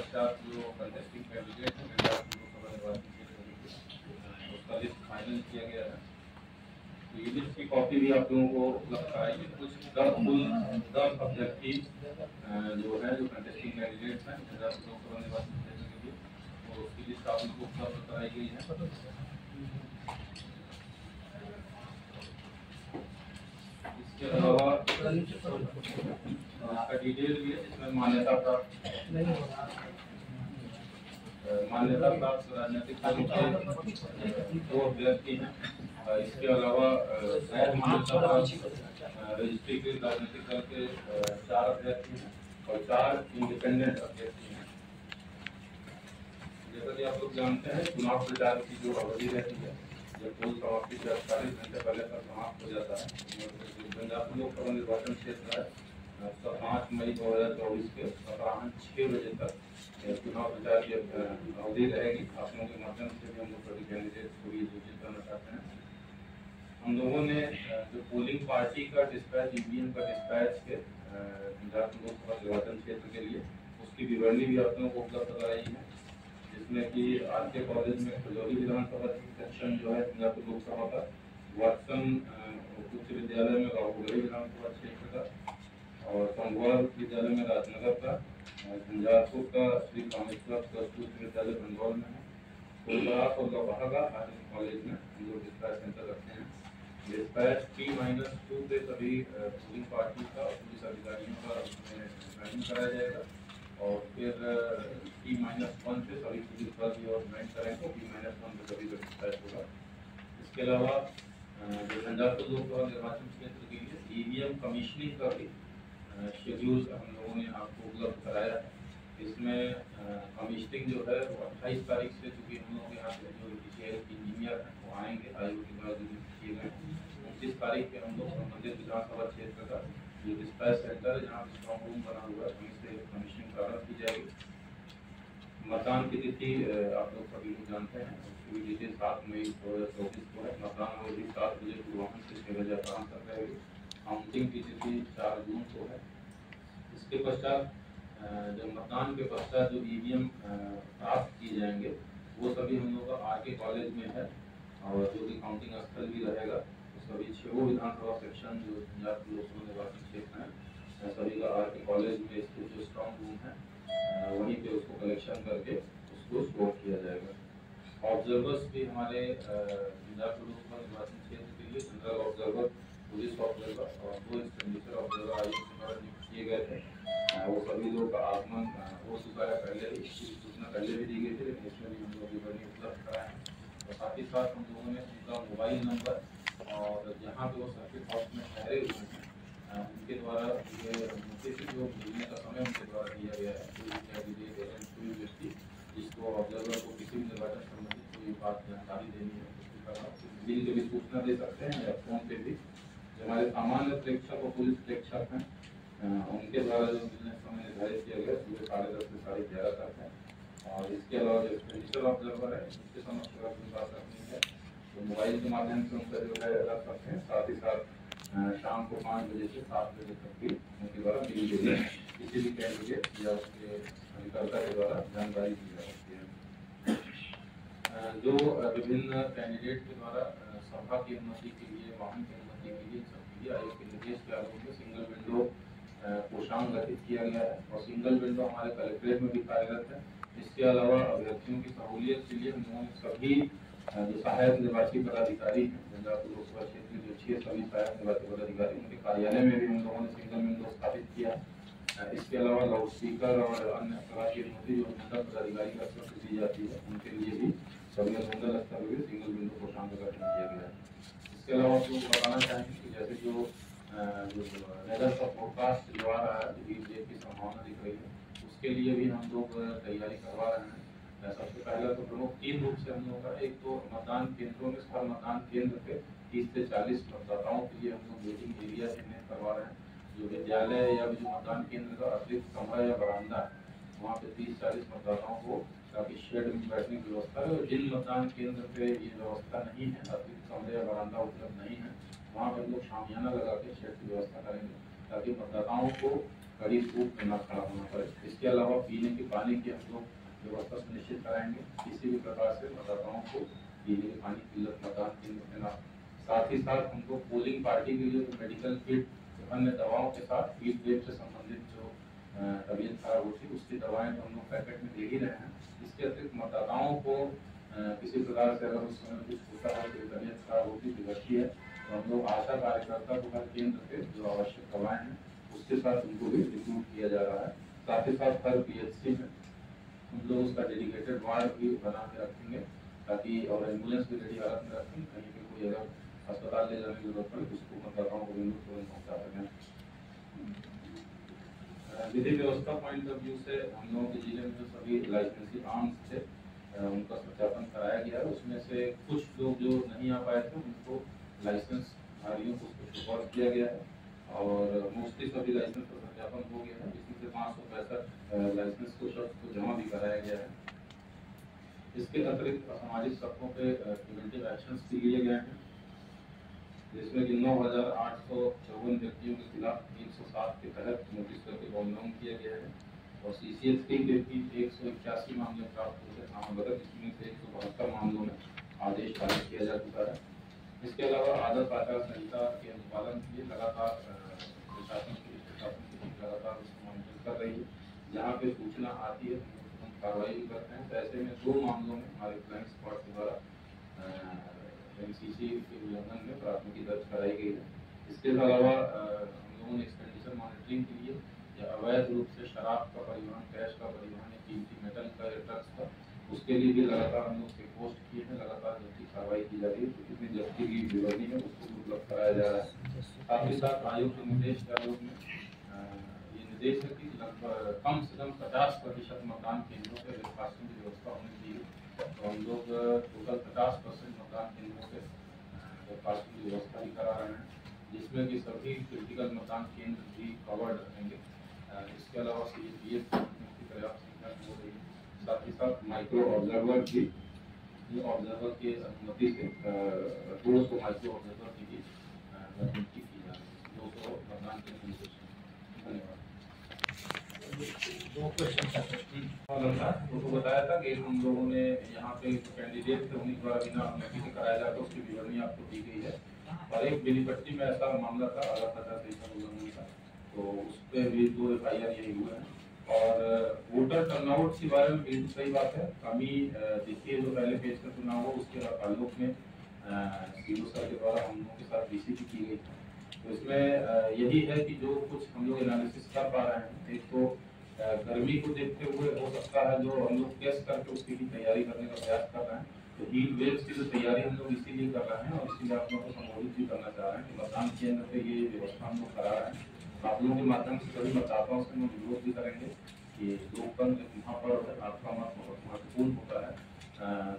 पश्चात जो contesting candidate हैं लोकसभा निर्वाचन क्षेत्र के लिए उसका लिस्ट फाइनल किया गया है। तो ये लिस्ट की कॉपी भी आप लोगों को उपलब्ध कराएंगे। कुछ 10 अभ्यर्थी जो है, जो कंटेस्टिंग कैंडिडेट्स हैं लोकसभा निर्वाचन क्षेत्र के लिए, तो उसकी लिस्ट आप लोगों को उपलब्ध कराई गई है। इसके अलावा आपका डिटेल भी है, जिसमें मान्यता प्राप्त राजनीतिक दलों के 2 अभ्यर्थी हैं। इसके अलावा गैर मान्यता प्राप्त रजिस्ट्रीकृत राजनीतिक दल के 4 अभ्यर्थी हैं और 4 इंडिपेंडेंट अभ्यर्थी हैं। जैसा कि आप लोग जानते हैं, चुनाव प्रचार की जो अवधि रहती है, जब पोल समाप्ति से 48 घंटे पहले तक समाप्त हो जाता है। पंजाब लोकसभा निर्वाचन क्षेत्र है, 5 मई 2024 के अपराह्न 6 बजे तक चुनाव प्रचार की अवधि रहेगी। आप लोगों के माध्यम से भी हम लोग सभी कैंडिडेट्स को ये सूचित करना चाहते हैं। हम लोगों ने जो पोलिंग पार्टी का डिस्पैच, ईवीएम का डिस्पैच के पंजाब लोकसभा निर्वाचन क्षेत्र के लिए, उसकी विवरणी भी आप लोगों को उपलब्ध कराई है, जिसमें कि आरके कॉलेज में खजौली विधानसभा सेक्शन जो है पंजाब लोकसभा का, वाटसन उच्च विद्यालय में राहुगढ़ी विधानसभा क्षेत्र का, और संगवाल विद्यालय में राजनगर का, झंझारपुर का श्री कामेश्वर उच्च विद्यालय बंगौल में है, कोलकाता और लोहागा आर्मी कॉलेज में हम लोग डिस्पैच सेंटर रखते हैं। डिस्पैच T-2 पे सभी पोलिंग पार्टी का और पुलिस अधिकारियों का उसमें ज्वाइनिंग कराया जाएगा, और फिर T-1 पे सभी पुलिस बल और ज्वाइन करेंगे, T-1 पे सभी का डिस्पैच होगा। इसके अलावा जो पंजाब लोकसभा निर्वाचन क्षेत्र के लिए ईवीएम कमीशनिंग का भी शेड्यूल हम लोगों ने आपको उपलब्ध कराया है। इसमें कमीशनिंग जो है वो 28 तारीख से, चूँकि हम लोगों के यहाँ से जो इंजीनियर हैं वो आएंगे, आयोग के द्वारा जो किए गए, 29 तारीख के हम लोग संबंधित विधानसभा क्षेत्र का जो डिस्पैच सेंटर है, जहाँ स्ट्रॉन्ग रूम बना हुआ है, वहीं से कमीशनिंग प्रारंभ की जाएगी। मतदान की तिथि आप लोग सभी लोग जानते हैं, उसकी तिथि 7 मई 2024 को है। मतदान अवधि 7 बजे पूर्वाह्न से 6 बजे अपराह्न तक रहेगी। काउंटिंग की तिथि 4 जून को है। इसके पश्चात जब मतदान के पश्चात जो ईवीएम प्राप्त किए जाएंगे, वो सभी हम लोग का आरके कॉलेज में है, और जो कि काउंटिंग स्थल भी रहेगा। तो सभी 6 विधानसभा सेक्शन जो पंजाब लोकसभा निर्वाचन क्षेत्र है, सभी का आरके कॉलेज में स्थित जो स्ट्रॉन्ग रूम है, वहीं पे उसको कलेक्शन करके उसको स्टोर किया जाएगा। ऑब्जर्वर्स भी हमारे पंजाब लोकसभा निर्वाचन क्षेत्र के लिए जनरल ऑब्जर्वर, पुलिस ऑब्जर्वर और 2 एक्सपेंडिचर ऑब्जर्वर आयोग के द्वारा नियुक्त किए गए थे। वो सभी लोग का आगमन हो चुका है, पहले इसकी सूचना पहले भी दी गई थी, लेकिन इसमें भी हम लोग विवरणी उपलब्ध कराए हैं। और साथ ही साथ हम लोगों ने उनका मोबाइल नंबर और जहाँ पे वो सर्किट हाउस में ठहरे हुए हैं, उनके द्वारा ये नोटिस जो मिलने का समय उनके द्वारा दिया गया है, कोई व्यक्ति जिसको ऑब्जर्वर को किसी भी निर्वाचन संबंधित कोई बात जानकारी देनी है, उसकी तरह मिल के भी सूचना दे सकते हैं, या फोन पे भी। जो हमारे सामान्य प्रेक्षक और पुलिस प्रेक्षक हैं, उनके द्वारा जो मिलने समय निर्धारित किया गया सुबह 10:30 से 11:30 तक है। और इसके अलावा जो एक्सपेंडिचर ऑब्जर्वर है, उसके समक्ष अगर कोई बात रखनी है तो मोबाइल के माध्यम से उनका जो है रख सकते हैं। साथ ही साथ शाम को 5 बजे से 7 बजे तक भी उनके द्वारा मिल के किसी भी कैंडिडेट या उसके अधिकर्ता के द्वारा जानकारी दी जा सकती है। जो विभिन्न कैंडिडेट के द्वारा सभा की अनुमति के लिए, वाहन की अनुमति के लिए, सबके लिए आयोग के निर्देश के आलोक में सिंगल विंडो कोषांग गठित किया गया है, और सिंगल विंडो हमारे कलेक्ट्रेट में भी कार्यरत है। इसके अलावा अभ्यर्थियों की सहूलियत के लिए हम लोगों ने सभी जो सहायक निर्वाची पदाधिकारी हैं पंजाब लोकसभा क्षेत्र जो 6 सभी सहायक निर्वाची पदाधिकारी, उनके कार्यालय में भी हम लोगों ने सिंगल विंडो स्थापित किया है। इसके अलावा लाउड स्पीकर और अन्य प्रकार की अनुमति जो मंडल पदाधिकारी का स्तर दी जाती है, उनके लिए भी सभी मंडल स्तर पर सिंगल विंडो कोषांग का गठन किया गया है। इसके अलावा आप लोग बताना चाहेंगे कि जैसे जो वेदर का फोरकास्ट जो आ रहा है, हीट वेव की संभावना दिख रही है, उसके लिए भी हम लोग तैयारी करवा रहे हैं। सबसे पहले तो प्रमुख 3 रूप से हम लोग का, एक तो मतदान केंद्रों में हर मतदान केंद्र पे 30 से 40 मतदाताओं के लिए हम लोग वेटिंग एरिया चिन्हित करवा रहे हैं। जो विद्यालय या जो मतदान केंद्र का अतिरिक्त कमरा या बरामदा है, वहाँ पे 30-40 मतदाताओं को ताकि शेड में बैठने की व्यवस्था है। और जिन मतदान केंद्र पे ये व्यवस्था नहीं है, अतिरिक्त कमरे या बरामदा उपलब्ध नहीं है, वहाँ पर लोग शामियाना लगा के शेड की व्यवस्था करेंगे, ताकि मतदाताओं को कड़ी धूप में न खड़ा होना पड़े। इसके अलावा पीने के पानी की हम लोग व्यवस्था सुनिश्चित कराएंगे। किसी भी प्रकार से मतदाताओं को पीने के पानी की किल्लत मतदान केंद्र में ना। साथ ही साथ हमको पोलिंग पार्टी के लिए मेडिकल किट, अन्य दवाओं के साथ हीट वेव से संबंधित जो तबीयत खराब होती है उसकी दवाएं तो हम लोग पैकेट में दे ही रहे हैं। इसके अतिरिक्त मतदाताओं को किसी प्रकार से अगर उस समय कुछ होता है, कोई तबीयत खराब होती बिगड़ती है, तो हम लोग आशा कार्यकर्ता को हर केंद्र पे जो आवश्यक दवाएं हैं उसके साथ उनको भी रिक्रूट किया जा रहा है। साथ ही साथ हर PHC में हम लोग उसका डेडिकेटेड वार्ड भी बना के रखेंगे, ताकि और एम्बुलेंस भी रेडी हालत में रखेंगे। कहीं पे कोई अगर अस्पताल ले जाने की जरूरत पड़े उसको मतदाताओं को भी तुरंत पहुँचा सकें। विधि व्यवस्था पॉइंट ऑफ व्यू से हम लोगों के जिले में जो सभी लाइसेंसी आर्म्स थे उनका सत्यापन कराया गया है। उसमें से कुछ लोग जो नहीं आ पाए थे उनको लाइसेंस धारियों को सुपुर्द किया गया है और मोस्टली सभी लाइसेंस का सत्यापन हो गया है। इसमें से 565 लाइसेंस को शख्स को जमा भी कराया गया है। इसके अतिरिक्त असामाजिक तत्वों पे प्रिवेंटिव एक्शंस भी लिए गए हैं, जिसमें कि 9,854 व्यक्तियों के खिलाफ 307 के तहत नोटिस करके बॉन्ड किया गया है और CCS के 181 मामले प्राप्त हुए थे नामजद, जिसमें से 172 मामलों में आदेश पारित किया जा चुका है। इसके अलावा आदर्श आचार संहिता के अनुपालन के लिए लगातार प्रशासन की लगातार उसको मॉनिटर कर रही है। जहाँ पे सूचना आती है हम कार्रवाई भी करते हैं। तो ऐसे में 2 मामलों में हमारे फ्लाइंग स्क्वाड के द्वारा MCC के उल्लंघन में प्राथमिकी दर्ज कराई गई है। इसके अलावा हम लोगों ने एक्सपेंडिचर मॉनिटरिंग के लिए या अवैध रूप से शराब का परिवहन, कैश का परिवहन या कीमती मेटल का या ड्रग्स का, उसके लिए भी लगातार हम लोग चेक पोस्ट किए हैं। लगातार जब्ती कार्रवाई की जा रही है। तो कितनी जब्ती की विवरणी है उसको उपलब्ध कराया जा रहा है। साथ ही साथ आयोग के निर्देश के आयोग में ये निर्देश है कि लगभग कम से कम 50% मतदान केंद्रों पर वेबकास्टिंग की व्यवस्था होनी चाहिए। तो हम लोग टोटल 50% मतदान केंद्रों पर वेबकास्टिंग की व्यवस्था भी करा रहे हैं, जिसमें कि सभी क्रिटिकल मतदान केंद्र भी कवर्ड रहेंगे। इसके अलावा CPF की पर्याप्त संख्या हो रही है। साथ ही साथ माइक्रो ऑब्जर्वर भी, ये ऑब्जर्वर की अनुमति से 200 माइक्रो ऑब्जर्वर की भी नियुक्ति की जा रही है। 200 मतदान केंद्र। धन्यवाद। 2 क्वेश्चन उनको बताया था कि हम लोगों ने यहाँ पे कैंडिडेट थे उन्हीं द्वारा बिना अनुमति से कराया जाता, उसकी विवरणी आपको दी गई है। और एक बेनीपट्टी में ऐसा मामला था आदर्श आचार संहिता उल्लंघन का, तो उस पर भी 2 FIR यही हुए हैं। और वोटर टर्नआउट के बारे में बिल्कुल सही बात है। कमी देखिए जो पहले पेज का चुनाव हो उसके ताल्लुक में CO सर के द्वारा हम लोगों के साथ VCP की गई थी। तो इसमें यही है कि जो कुछ हम लोग एनालिसिस कर पा रहे हैं, एक तो गर्मी को देखते हुए हो सकता है जो हम लोग टेस्ट करके उसकी भी तैयारी करने का प्रयास कर रहे हैं। तो हीट वेव्स की जो तैयारी हम लोग इसीलिए कर रहे हैं और इसीलिए आप लोगों को संबोधित भी करना चाह रहे हैं कि मतदान केंद्र पे ये व्यवस्था हम लोग करा रहे हैं। आप लोगों के माध्यम से सभी मतदाताओं से हम अनुरोध भी करेंगे कि लोकतंत्र यहाँ पर आपका मत बहुत महत्वपूर्ण होता है।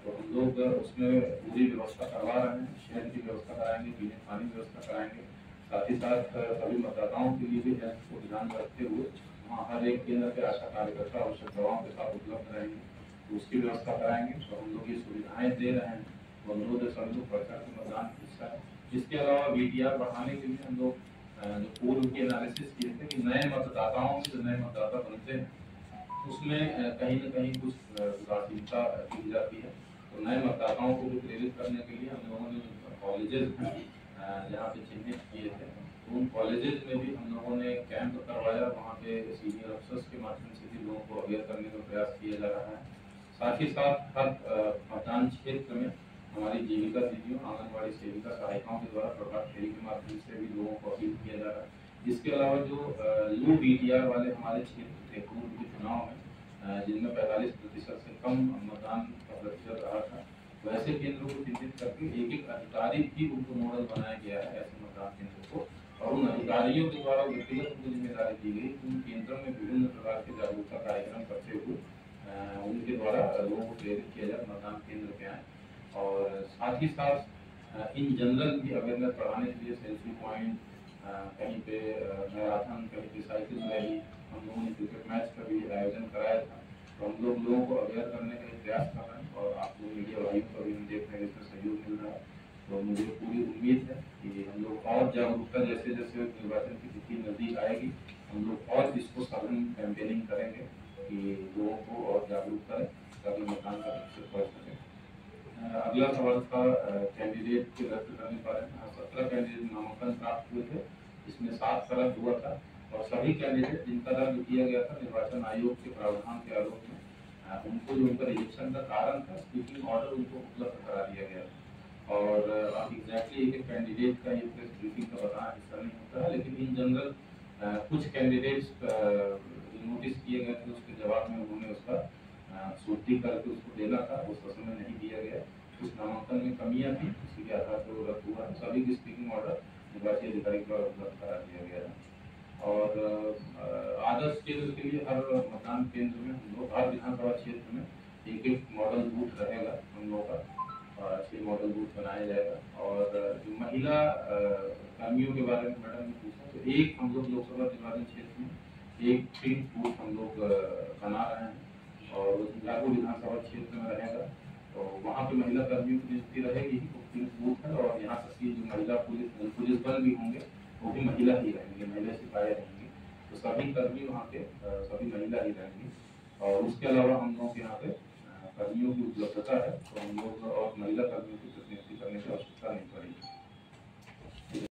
तो हम लोग उसमें पूरी व्यवस्था करवा रहे हैं। शेड की व्यवस्था कराएंगे, पीने पानी की व्यवस्था कराएंगे। साथ ही साथ सभी मतदाताओं के लिए भी हेल्थ को ध्यान में रखते हुए वहाँ हर एक केंद्र के आशा कार्यकर्ता आवश्यक दवाओं के साथ उपलब्ध रहेंगे, तो उसकी व्यवस्था कराएंगे। तो हम लोग ये सुविधाएं दे रहे हैं। तो अनुरोध है सभी लोग बढ़ के मतदान हिस्सा है। इसके अलावा VTR बढ़ाने के लिए हम लोग जो पूर्व की एनालिसिस किए थे कि नए मतदाताओं में जो नए मतदाता बनते हैं उसमें कहीं न कहीं कुछ उदासीनता की जाती है। तो नए मतदाताओं को भी प्रेरित करने के लिए हम लोगों ने कॉलेजेस जहाँ पे चिन्हित किए थे तो उन कॉलेजेस में भी हम लोगों ने कैंप करवाया। वहाँ पे सीनियर अफसर्स के माध्यम से भी लोगों को अवेयर करने का प्रयास किया जा रहा है। साथ ही साथ हर मतदान क्षेत्र में हमारी जीविका दीदियों, आंगनबाड़ी सेविका सहायिकाओं के द्वारा प्रभात फेरी के माध्यम से भी लोगों को अपील किया जा रहा है। इसके अलावा जो लो VTR वाले हमारे क्षेत्र थे पूर्व के चुनाव में जिनमें 45% से कम मतदान का प्रतिशत रहा था, वैसे केंद्रों को चिन्हित करके एक अधिकारी भी उनको नोडल बनाया गया है ऐसे मतदान केंद्रों को, और उन अधिकारियों के द्वारा व्यक्तिगत उनको जिम्मेदारी दी गई कि उन केंद्रों में विभिन्न प्रकार के जागरूकता कार्यक्रम करते हुए उनके द्वारा लोगों को प्रेरित किया जाए मतदान केंद्र पे आए। और साथ ही साथ इन जनरल भी अवेयरनेस बढ़ाने के लिए सेल्फी पॉइंट, कहीं पे मैराथन, कहीं पे साइकिल रैली, हम लोगों ने क्रिकेट मैच का भी आयोजन कराया था। तो हम लोगों को अवेयर करने का प्रयास कर रहे हैं और आप लोग मीडिया भाइयों को भी हम देख रहे हैं इसमें सहयोग मिल रहा है। तो मुझे पूरी उम्मीद है कि हम लोग और जागरूकता जैसे जैसे निर्वाचन की तिथि नजदीक आएगी हम लोग और इसको सघन कैंपेनिंग करेंगे कि लोगों को और जागरूक करें ताकि मतदान का प्रतिशत बढ़ सके। अगला सवाल था कैंडिडेट के रद्द करने के बारे में। 17 कैंडिडेट नामांकन प्राप्त हुए थे, इसमें 7 का रद्द हुआ था और सभी कैंडिडेट जिनका रद्द किया गया था निर्वाचन आयोग के प्रावधान के आलोक में उनको जो उनका रिजेक्शन का कारण था स्पीकिंग ऑर्डर उनको उपलब्ध करा दिया गया। और अब एग्जैक्टली एक कैंडिडेट का ये प्रेस ब्रीफिंग का बताना हिस्सा नहीं होता है, लेकिन इन जनरल कुछ कैंडिडेट्स नोटिस किए गए थे, उसके जवाब में उन्होंने उसका सूची करके उसको देना था, उसका समय नहीं दिया गया। उस नामांकन में कमियां थी, इसी के आधार पर वो रद्द हुआ है। सभी की स्पीकिंग ऑर्डर निर्वाची अधिकारी द्वारा उपलब्ध करा दिया गया है। और आदर्श केंद्र के लिए हर मतदान केंद्र में हम लोग हर विधानसभा क्षेत्र में एक मॉडल बूथ रहेगा हम लोग का, और 6 मॉडल बूथ बनाया जाएगा। और जो महिला कर्मियों के बारे में मैडम ने पूछा, तो एक हम लोग लोकसभा निर्वाचन क्षेत्र में एक पिंक बूथ हम लोग बना रहे हैं और वो झंझारपुर विधानसभा क्षेत्र में रहेगा। तो वहाँ पे महिला कर्मियों की नियुक्ति रहेगी, वो पिंक बूथ है। और यहाँ तक कि जो महिला पुलिस बल भी होंगे वो भी महिला ही रहेंगे, महिला सिपाही रहेंगे। तो सभी कर्मी वहाँ पे सभी महिला ही रहेंगी। और उसके अलावा हम लोग के यहाँ पे कर्मियों की उपलब्धता है, तो हम लोग और महिला कर्मियों की प्रतिनियुक्ति करने की आवश्यकता नहीं पड़ेगी।